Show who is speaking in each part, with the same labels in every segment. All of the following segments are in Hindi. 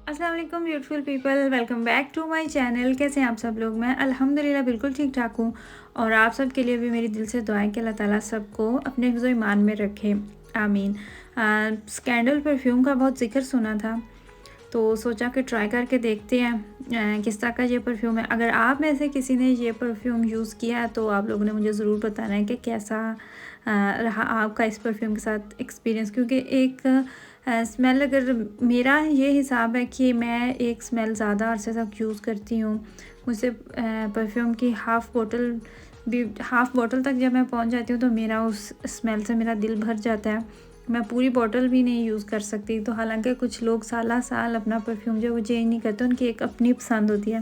Speaker 1: अस्सलाम वालेकुम beautiful people, welcome back to my channel. कैसे हैं आप सब लोग? मैं अल्हम्दुलिल्लाह बिल्कुल ठीक ठाक हूँ और आप सब के लिए भी मेरी दिल से दुआएं कि अल्लाह ताला सबको अपने हिफ्ज़ व ईमान में रखे, आमीन। स्कैंडल परफ्यूम का बहुत ज़िक्र सुना था तो सोचा कि ट्राई करके देखते हैं किस तरह का ये परफ्यूम है। अगर आप में से किसी ने ये परफ्यूम यूज़ किया है तो आप लोगों ने मुझे ज़रूर बताना है कि कैसा रहा आपका इस परफ्यूम के साथ एक्सपीरियंस। क्योंकि एक स्मेल, अगर मेरा ये हिसाब है कि मैं एक स्मेल ज़्यादा अरसे तक यूज़ करती हूँ, मुझसे परफ्यूम की हाफ़ बोतल तक जब मैं पहुँच जाती हूँ तो मेरा उस स्मेल से मेरा दिल भर जाता है। मैं पूरी बॉटल भी नहीं यूज़ कर सकती। तो हालांकि कुछ लोग साल साल अपना परफ्यूम जो वो चेंज नहीं करते, उनकी एक अपनी पसंद होती है।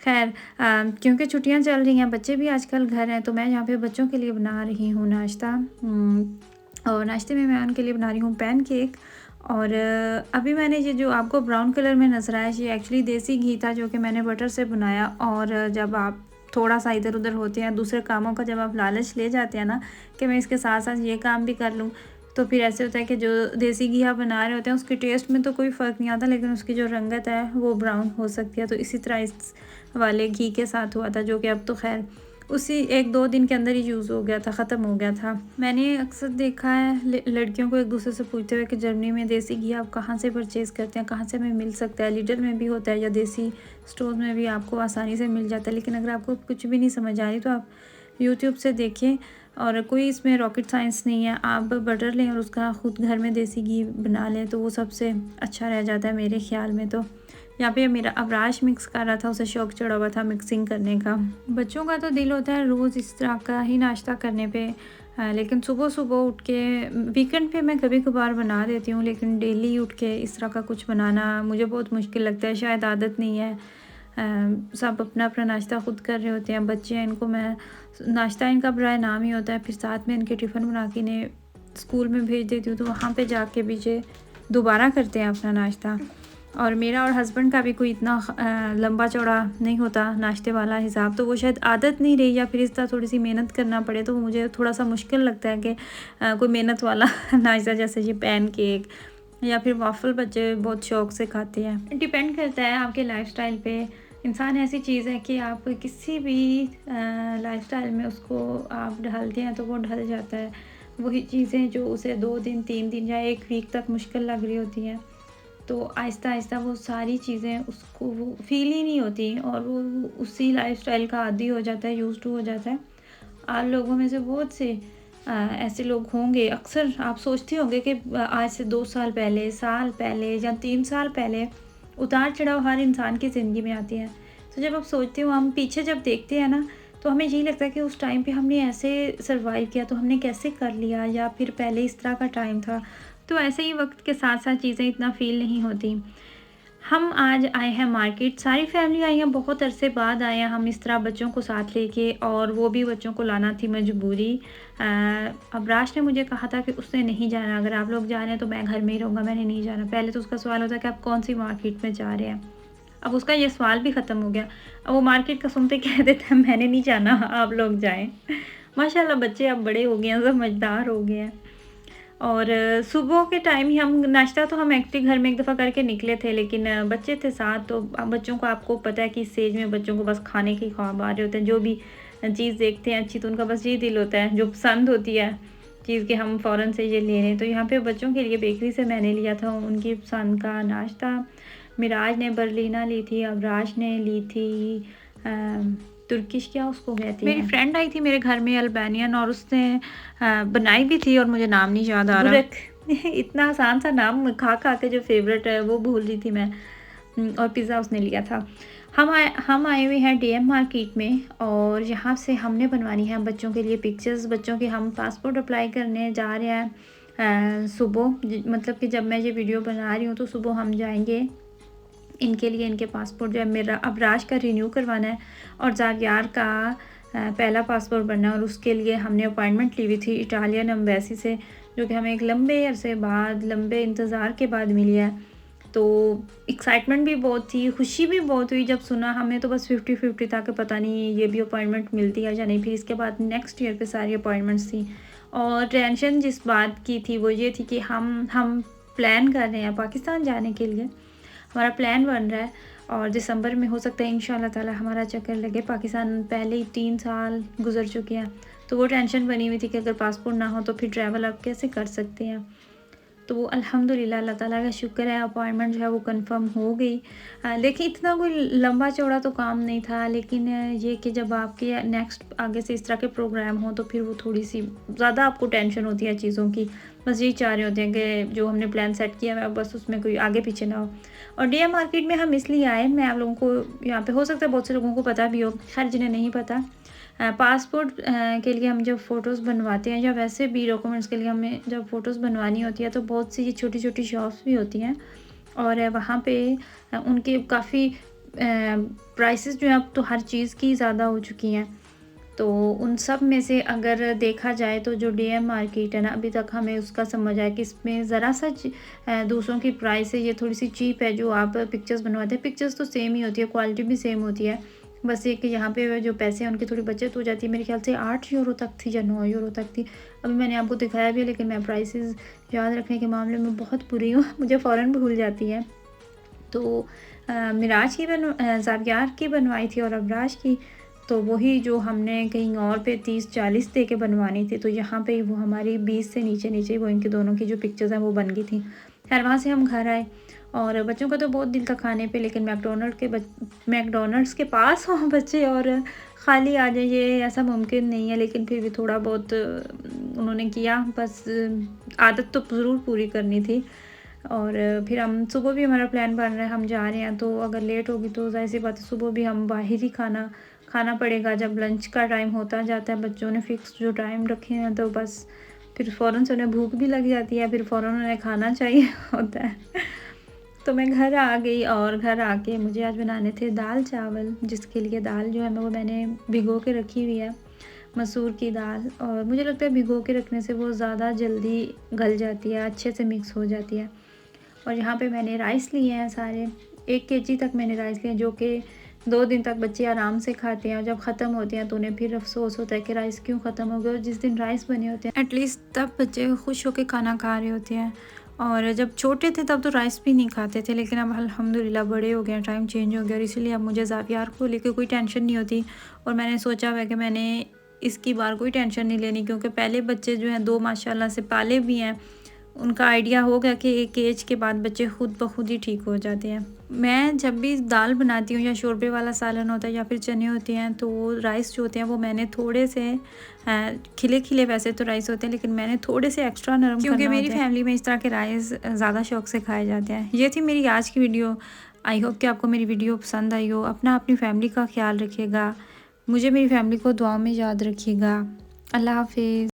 Speaker 1: खैर, क्योंकि छुट्टियां चल रही हैं, बच्चे भी आजकल घर हैं, तो मैं यहाँ पे बच्चों के लिए बना रही हूँ नाश्ता। और नाश्ते में मैं उनके लिए बना रही हूँ पैन केक। और अभी मैंने ये जो आपको ब्राउन कलर में नज़र आया, ये एक्चुअली देसी घी था जो कि मैंने बटर से बनाया। और जब आप थोड़ा सा इधर उधर होते हैं दूसरे कामों का, जब आप लालच ले जाते हैं ना कि मैं इसके साथ साथ ये काम भी कर लूँ, तो फिर ऐसे होता है कि जो देसी घी आप बना रहे होते हैं उसके टेस्ट में तो कोई फ़र्क नहीं आता, लेकिन उसकी जो रंगत है वो ब्राउन हो सकती है। तो इसी तरह इस वाले घी के साथ हुआ था, जो कि अब तो खैर उसी 1-2 दिन के अंदर ही यूज़ हो गया था, ख़त्म हो गया था। मैंने अक्सर देखा है लड़कियों को एक दूसरे से पूछते हुए कि जर्मनी में देसी घी आप कहाँ से परचेज़ करते हैं, कहाँ से हमें मिल सकता है? लिडल में भी होता है या देसी स्टोर में भी आपको आसानी से मिल जाता है। लेकिन अगर आपको कुछ भी नहीं समझ आ रही तो आप यूट्यूब से देखें, और कोई इसमें रॉकेट साइंस नहीं है। आप बटर लें और उसका ख़ुद घर में देसी घी बना लें तो वो सबसे अच्छा रह जाता है मेरे ख़्याल में। तो यहाँ पे मेरा अवराश मिक्स कर रहा था, उसे शौक चढ़ा हुआ था मिक्सिंग करने का। बच्चों का तो दिल होता है रोज़ इस तरह का ही नाश्ता करने पे, लेकिन सुबह सुबह उठ के वीकेंड पे मैं कभी कभार बना देती हूँ, लेकिन डेली उठ के इस तरह का कुछ बनाना मुझे बहुत मुश्किल लगता है। शायद आदत नहीं है। सब अपना अपना नाश्ता ख़ुद कर रहे होते हैं। बच्चे हैं, इनको मैं नाश्ता इनका बराए नाम ही होता है, फिर साथ में इनके टिफ़िन बना के इन्हें स्कूल में भेज देती हूँ, तो वहाँ पे जाके भी ये दोबारा करते हैं अपना नाश्ता। और मेरा और हस्बैंड का भी कोई इतना लंबा चौड़ा नहीं होता नाश्ते वाला हिसाब, तो वो शायद आदत नहीं रही या फिर इस तरह थोड़ी सी मेहनत करना पड़े तो मुझे थोड़ा सा मुश्किल लगता है कि कोई मेहनत वाला नाश्ता जैसे ये पैन केक या फिर वाफ़ल बच्चे बहुत शौक़ से खाते हैं। डिपेंड करता है आपके लाइफस्टाइल पे। इंसान ऐसी चीज़ है कि आप किसी भी लाइफस्टाइल में उसको आप ढालते हैं तो वो ढल जाता है। वही चीज़ें जो उसे 2 दिन 3 दिन या 1 वीक तक मुश्किल लग रही होती हैं, तो आहिस्ता आहिस्ता वो सारी चीज़ें उसको वो फ़ील ही नहीं होती और वो उसी लाइफस्टाइल का आदी हो जाता है, यूज़ टू हो जाता है। आप लोगों में से बहुत से ऐसे लोग होंगे, अक्सर आप सोचते होंगे कि आज से 2 साल पहले, साल पहले या 3 साल पहले उतार चढ़ाव हर इंसान की ज़िंदगी में आती हैं। तो जब आप सोचते हो, हम पीछे जब देखते हैं ना, तो हमें यही लगता है कि उस टाइम पे हमने ऐसे सर्वाइव किया, तो हमने कैसे कर लिया, या फिर पहले इस तरह का टाइम था। तो ऐसे ही वक्त के साथ साथ चीज़ें इतना फ़ील नहीं होती। हम आज आए हैं मार्केट, सारी फैमिली आई है, बहुत अरसे बाद आए हैं हम इस तरह बच्चों को साथ लेके, और वो भी बच्चों को लाना थी मजबूरी। अबराश ने मुझे कहा था कि उसने नहीं जाना, अगर आप लोग जा रहे हैं तो मैं घर में ही रहूँगा, मैंने नहीं जाना। पहले तो उसका सवाल होता है कि आप कौन सी मार्केट में जा रहे हैं। अब उसका ये सवाल भी ख़त्म हो गया। अब वो मार्केट का सुनते कह देता है मैंने नहीं जाना, आप लोग जाएँ। माशाल्लाह बच्चे अब बड़े हो गए हैं, समझदार हो गए हैं। और सुबह के टाइम ही हम नाश्ता तो हम एक्चुअली घर में एक दफ़ा करके निकले थे, लेकिन बच्चे थे साथ, तो बच्चों को आपको पता है कि इस एज में बच्चों को बस खाने के ख्वाब आ रहे होते हैं। जो भी चीज़ देखते हैं अच्छी तो उनका बस ये दिल होता है, जो पसंद होती है चीज़ कि हम फ़ौरन से ये ले लें। तो यहाँ पे बच्चों के लिए बेकरी से मैंने लिया था उनकी पसंद का नाश्ता। मिराज ने बर्लिना ली थी, अबराश ने ली थी तुर्किश, क्या उसको कहती हैं। मेरी फ्रेंड आई थी मेरे घर में अल्बानियन, और उसने बनाई भी थी और मुझे नाम नहीं याद आ रहा। इतना आसान सा नाम खा खा के जो फेवरेट है वो भूल रही थी मैं। और पिज़्ज़ा उसने लिया था। हम आए हुए हैं डीएम मार्केट में, और यहाँ से हमने बनवानी है बच्चों के लिए पिक्चर्स। बच्चों के हम पासपोर्ट अप्लाई करने जा रहे हैं सुबह, मतलब कि जब मैं ये वीडियो बना रही हूँ तो सुबह हम जाएंगे इनके लिए। इनके पासपोर्ट जो है, मेरा अबराश का रिन्यू करवाना है और ज़ारियार का पहला पासपोर्ट बनना है, और उसके लिए हमने अपॉइंटमेंट ली हुई थी इटालियन एम्बेसी से, जो कि हमें एक लंबे अरसे बाद, लंबे इंतज़ार के बाद मिली है। तो एक्साइटमेंट भी बहुत थी, खुशी भी बहुत हुई जब सुना। हमें तो बस 50-50 था कि पता नहीं ये भी अपॉइंटमेंट मिलती है या नहीं। फिर इसके बाद नेक्स्ट ईयर पे सारी अपॉइंटमेंट्स थी, और टेंशन जिस बात की थी वो ये थी कि हम प्लान कर रहे हैं पाकिस्तान जाने के लिए। हमारा प्लान बन रहा है और दिसंबर में हो सकता है इंशाल्लाह ताला हमारा चक्कर लगे। पाकिस्तान पहले ही 3 साल गुजर चुके हैं, तो वो टेंशन बनी हुई थी कि अगर पासपोर्ट ना हो तो फिर ट्रैवल आप कैसे कर सकते हैं। तो वो अल्हम्दुलिल्लाह अल्लाह ताला का शुक्र है अपॉइंटमेंट जो है वो कंफर्म हो गई। देखिए इतना कोई लंबा चौड़ा तो काम नहीं था, लेकिन ये कि जब आपके नेक्स्ट आगे से इस तरह के प्रोग्राम हो तो फिर वो थोड़ी सी ज़्यादा आपको टेंशन होती है चीज़ों की। बस यही चाह रहे होते हैं कि जो हमने प्लान सेट किया है बस उसमें कोई आगे पीछे ना हो। और डीएम मार्केट में हम इसलिए आए, मैं आप लोगों को यहाँ पे हो सकता है बहुत से लोगों को पता भी हो, खैर जिन्हें नहीं पता, पासपोर्ट के लिए हम जब फ़ोटोज़ बनवाते हैं या वैसे भी डॉक्यूमेंट्स के लिए हमें जब फ़ोटोज़ बनवानी होती है तो बहुत सी ये छोटी छोटी शॉप्स भी होती हैं और वहाँ पे उनके काफ़ी प्राइसेस जो हैं अब तो हर चीज़ की ज़्यादा हो चुकी हैं। तो उन सब में से अगर देखा जाए तो जो डीएम मार्केट है ना, अभी तक हमें उसका समझ आया कि इसमें ज़रा सा दूसरों की प्राइस है ये थोड़ी सी चीप है। जो आप पिक्चर्स बनवाते हैं, पिक्चर्स तो सेम ही होती है, क्वालिटी भी सेम होती है, बस ये कि यहाँ पे जो पैसे हैं उनकी थोड़ी बचत हो जाती है। मेरे ख्याल से 8 यूरो तक थी या 9 यूरो तक थी। अभी मैंने आपको दिखाया भी है, लेकिन मैं प्राइसेस याद रखने के मामले में बहुत बुरी हूँ मुझे फ़ौरन भूल जाती है। तो मिराज की ज़ावियार की बनवाई थी और अबराज की, तो वही जो हमने कहीं और पे 30-40 दे के बनवानी थी, तो यहाँ पे वो हमारी 20 से नीचे नीचे वो इनके दोनों की जो पिक्चर्स हैं वो बन गई थी। खैर वहाँ से हम घर आए और बच्चों का तो बहुत दिल था खाने पे, लेकिन मैकडॉनल्ड्स के पास हो बच्चे और खाली आ जाए ये ऐसा मुमकिन नहीं है। लेकिन फिर भी थोड़ा बहुत उन्होंने किया, बस आदत तो ज़रूर पूरी करनी थी। और फिर हम सुबह भी हमारा प्लान बन रहा है, हम जा रहे हैं, तो अगर लेट होगी तो ज़ाहिर सी बात है सुबह भी हम बाहर ही खाना पड़ेगा। जब लंच का टाइम होता जाता है, बच्चों ने फ़िक्स जो टाइम रखे हैं, तो बस फिर फ़ौरन से उन्हें भूख भी लग जाती है, फिर फ़ौरन उन्हें खाना चाहिए होता है। तो मैं घर आ गई और घर आके मुझे आज बनाने थे दाल चावल, जिसके लिए दाल जो है वो मैंने भिगो के रखी हुई है, मसूर की दाल। और मुझे लगता है भिगो के रखने से वो ज़्यादा जल्दी गल जाती है, अच्छे से मिक्स हो जाती है। और यहाँ पे मैंने राइस लिए हैं सारे, 1 केजी तक मैंने राइस लिए, जो कि 2 दिन तक बच्चे आराम से खाते हैं। और जब ख़त्म होते हैं तो उन्हें फिर अफसोस होता है कि राइस क्यों ख़त्म हो गए। और जिस दिन राइस बने होते हैं एटलीस्ट तब बच्चे खुश होकर खाना खा रहे होते हैं। और जब छोटे थे तब तो राइस भी नहीं खाते थे, लेकिन अब अल्हम्दुलिल्लाह बड़े हो गए हैं, टाइम चेंज हो गया और इसीलिए अब मुझे ज़ावियार को लेकर कोई टेंशन नहीं होती। और मैंने सोचा हुआ है कि मैंने इसकी बार कोई टेंशन नहीं लेनी, क्योंकि पहले बच्चे जो हैं 2 माशाल्लाह से पाले भी हैं, उनका आइडिया हो गया कि एक एज के बाद बच्चे खुद ब खुद ही ठीक हो जाते हैं। मैं जब भी दाल बनाती हूँ या शोरबे वाला सालन होता है या फिर चने होते हैं, तो वो राइस जो होते हैं वो मैंने थोड़े से खिले खिले वैसे तो राइस होते हैं, लेकिन मैंने थोड़े से एक्स्ट्रा नरम, क्योंकि मेरी फैमिली में इस तरह के राइस ज़्यादा शौक से खाए जाते हैं। ये थी मेरी आज की वीडियो। आई होप कि आपको मेरी वीडियो पसंद आई हो। अपनी फैमिली का ख्याल रखिएगा, मुझे मेरी फैमिली को दुआओं में याद रखिएगा। अल्लाह हाफिज़।